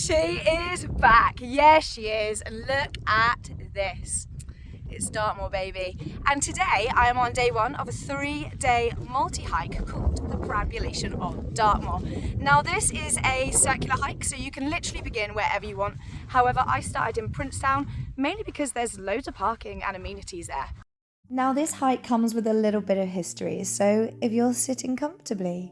She is back. Yes, she is. And look at this. It's Dartmoor, baby. And today I am on day one of a 3-day multi-hike called the Perambulation of Dartmoor. Now this is a circular hike, so you can literally begin wherever you want. However, I started in Princetown, mainly because there's loads of parking and amenities there. Now this hike comes with a little bit of history, so if you're sitting comfortably,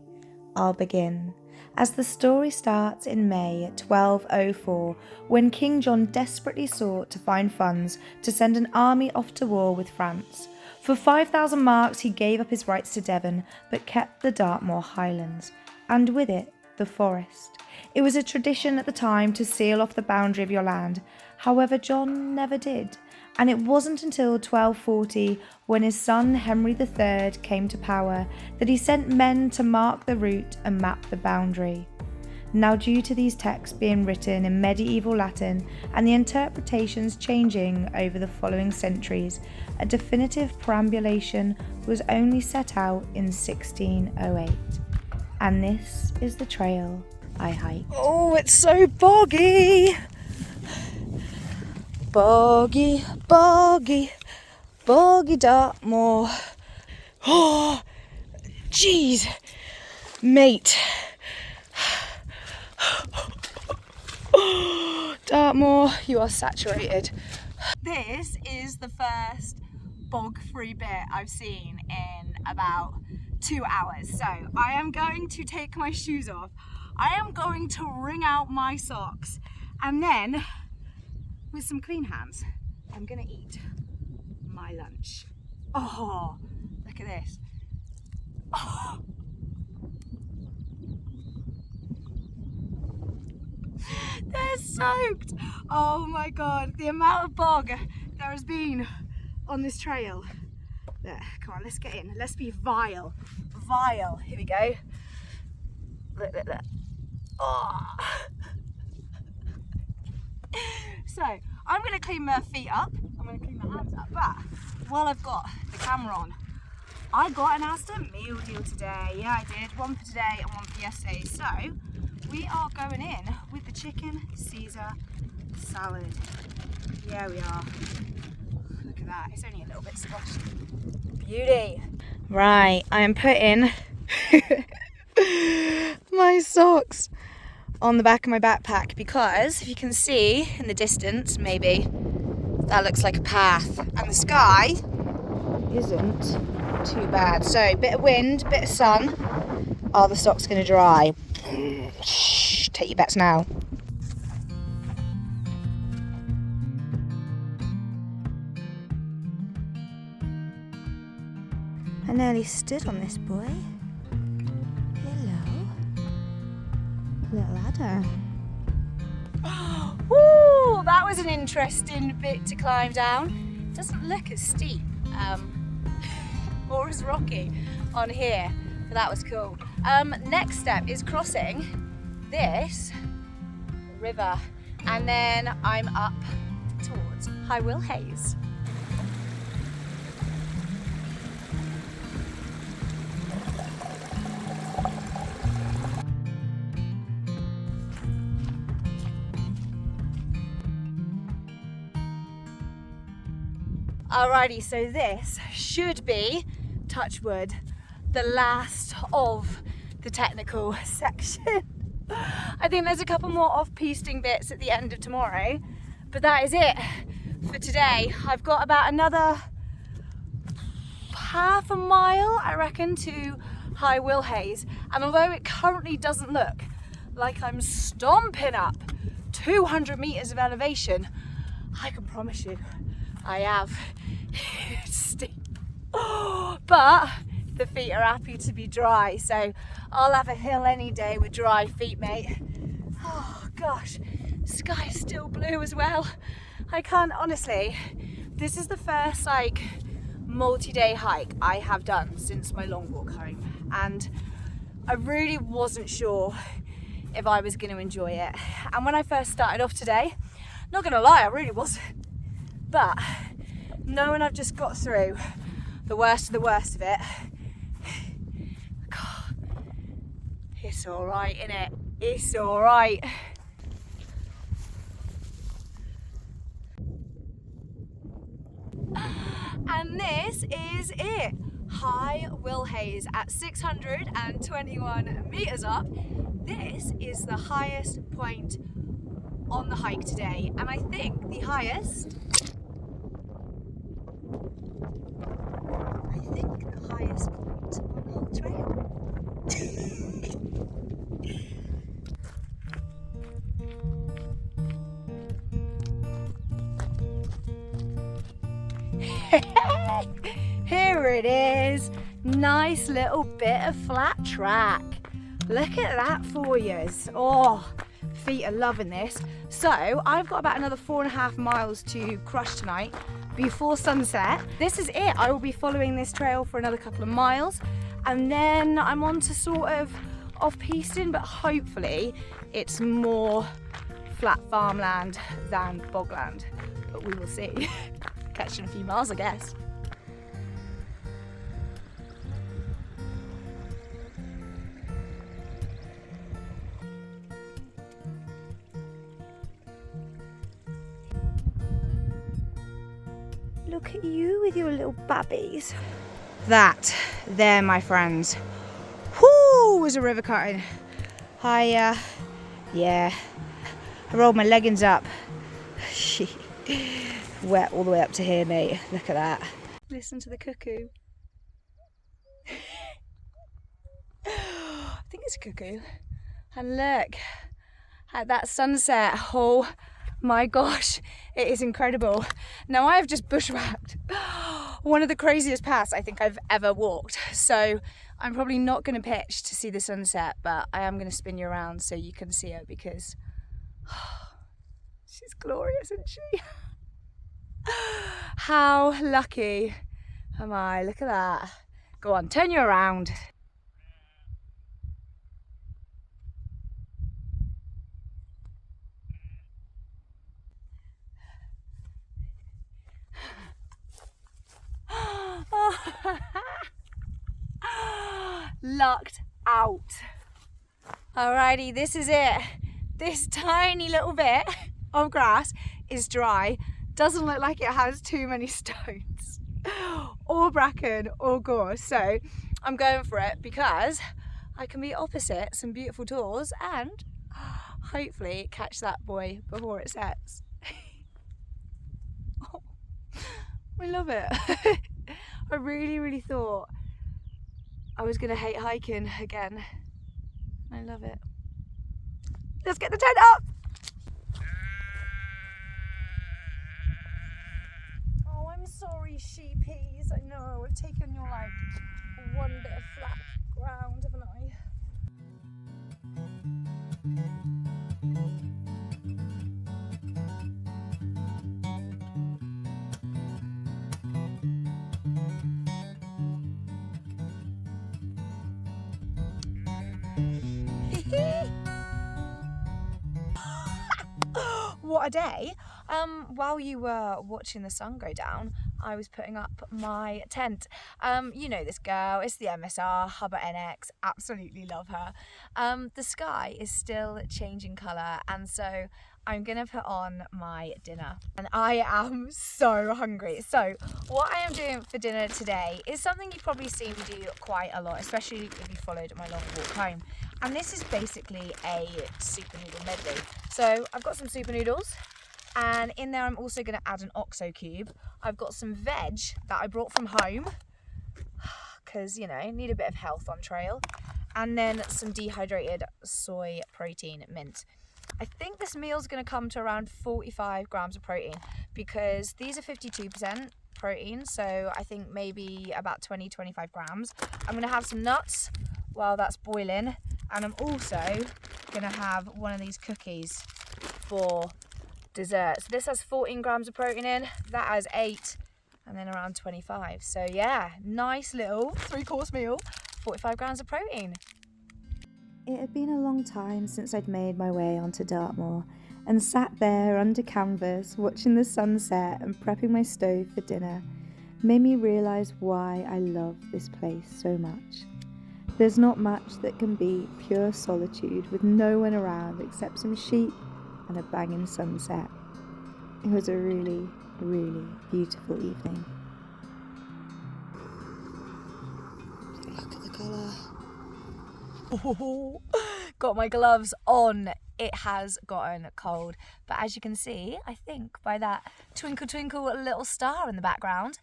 I'll begin. As the story starts in May 1204, when King John desperately sought to find funds to send an army off to war with France. For 5,000 marks he gave up his rights to Devon, but kept the Dartmoor Highlands, and with it the forest. It was a tradition at the time to seal off the boundary of your land. However, John never did, and it wasn't until 1240, when his son Henry III came to power, that he sent men to mark the route and map the boundary. Now, due to these texts being written in medieval Latin and the interpretations changing over the following centuries, a definitive perambulation was only set out in 1608. And this is the trail I hiked. Oh, it's so boggy. Boggy, boggy, boggy Dartmoor. Oh, jeez, mate. Dartmoor, you are saturated. This is the first bog-free bit I've seen in about 2 hours. So I am going to take my shoes off. I am going to wring out my socks, and then with some clean hands, I'm gonna eat my lunch. Oh, look at this. Oh. They're soaked. Oh my God, the amount of bog there has been on this trail. Look, come on, let's get in. Let's be vile. Vile, here we go. Look, look, look. Oh. So, I'm going to clean my feet up, I'm going to clean my hands up, but while I've got the camera on, I got an Asda meal deal today. Yeah, I did. One for today and one for yesterday. So, we are going in with the chicken Caesar salad. Yeah, we are. Look at that. It's only a little bit squashed. Beauty. Right, I am putting my socks on the back of my backpack because if you can see in the distance, maybe, that looks like a path, and the sky isn't too bad. So bit of wind, bit of sun. Are the socks going to dry? Shh, take your bets now. I nearly stood on this boy. Little ladder. Ooh, that was an interesting bit to climb down. It doesn't look as steep or as rocky on here, but that was cool. Next step is crossing this river, and then I'm up towards High Will Hayes. Alrighty, so this should be, touch wood, the last of the technical section. I think there's a couple more off-pisting bits at the end of tomorrow, but that is it for today. I've got about another half a mile, I reckon, to High Will Hayes, and although it currently doesn't look like I'm stomping up 200 meters of elevation, I can promise you I have. It's steep, but the feet are happy to be dry, so I'll have a hill any day with dry feet, mate. Oh gosh, the sky is still blue as well. I can't, honestly, this is the first like multi-day hike I have done since my long walk home, and I really wasn't sure if I was going to enjoy it. And when I first started off today, not gonna lie, I really wasn't, but knowing I've just got through the worst of it, God, it's all right, innit? It's all right. And this is it. High Willhays at 621 meters up. This is the highest point on the hike today, and I think the highest point on the whole trail. Here it is. Nice little bit of flat track. Look at that for yous. Oh, feet are loving this. So I've got about another 4.5 miles to crush tonight before sunset. This is it. I will be following this trail for another couple of miles, and then I'm on to sort of off-pisting, but hopefully it's more flat farmland than bogland, but we will see. Catching a few miles, I guess. Look at you with your little babbies. That there, my friends, whoo, was a river cutting. I rolled my leggings up. Wet all the way up to here, mate. Look at that. Listen to the cuckoo. I think it's a cuckoo. And look at that sunset. Oh my gosh, it is incredible. Now I have just bushwhacked one of the craziest paths I think I've ever walked. So I'm probably not going to pitch to see the sunset, but I am going to spin you around so you can see it, because she's glorious, isn't she? How lucky am I? Look at that. Go on, turn you around. Lucked out. Alrighty, this is it. This tiny little bit of grass is dry. Doesn't look like it has too many stones or bracken or gorse, so I'm going for it because I can be opposite some beautiful doors and hopefully catch that boy before it sets. Oh, I love it. I really thought I was gonna hate hiking again. I love it. Let's get the tent up. I'm sorry, sheepies. I know I've taken your one bit of flat ground, haven't I? What a day. While you were watching the sun go down, I was putting up my tent. You know this girl, it's the MSR, Hubbard NX, absolutely love her. The sky is still changing colour, and so I'm gonna put on my dinner. And I am so hungry. So what I am doing for dinner today is something you've probably seen me do quite a lot, especially if you followed my long walk home. And this is basically a super noodle medley. So I've got some super noodles, and in there I'm also going to add an oxo cube. I've got some veg that I brought from home because, you know, need a bit of health on trail, and then some dehydrated soy protein mint. I think this meal's going to come to around 45 grams of protein because these are 52% protein, so I think maybe about 20-25 grams. I'm going to have some nuts while that's boiling, and I'm also going to have one of these cookies for dessert. So this has 14 grams of protein in, that has 8, and then around 25. So yeah, nice little 3-course meal, 45 grams of protein. It had been a long time since I'd made my way onto Dartmoor and sat there under canvas watching the sunset and prepping my stove for dinner made me realise why I love this place so much. There's not much that can beat pure solitude with no one around except some sheep and a banging sunset. It was a really beautiful evening. colour. Oh, got my gloves on. It has gotten cold, but as you can see, I think by that twinkle twinkle little star in the background,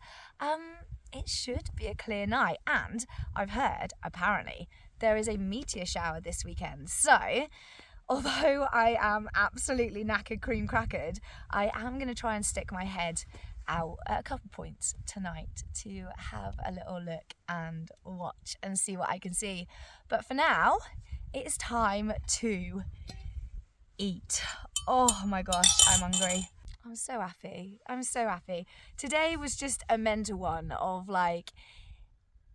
it should be a clear night. And I've heard, apparently, there is a meteor shower this weekend. So, although I am absolutely knackered cream crackered, I am going to try and stick my head out at a couple points tonight to have a little look and watch and see what I can see. But for now, it is time to eat. Oh my gosh, I'm hungry. I'm so happy. I'm so happy. Today was just a mental one of like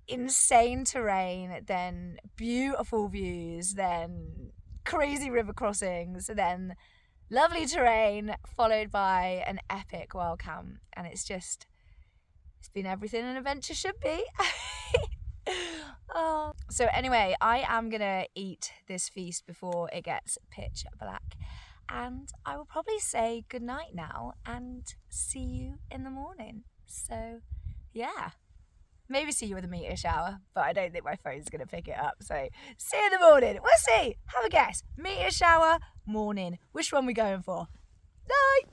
insane terrain, then beautiful views, then crazy river crossings, then lovely terrain, followed by an epic wild camp. And it's been everything an adventure should be. Oh. So anyway, I am gonna eat this feast before it gets pitch black, and I will probably say goodnight now and see you in the morning. So yeah, maybe see you with a meteor shower, but I don't think my phone's gonna pick it up. So see you in the morning. We'll see. Have a guess. Meteor shower, morning. Which one we going for? Night.